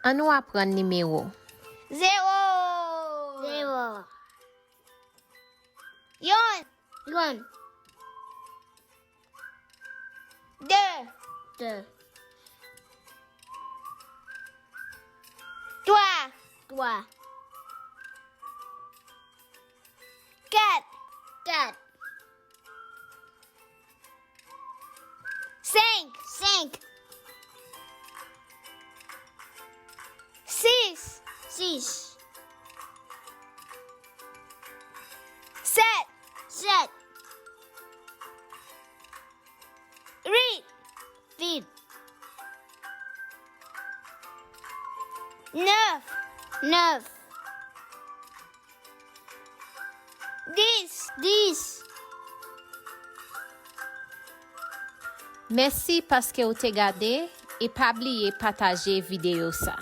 An nou apren numéro. 0. Yon. 2. 3. 4. 5. 6. 7. 8. 9. 10. Merci parce que ou te gade et pas oublier partager vidéo ça.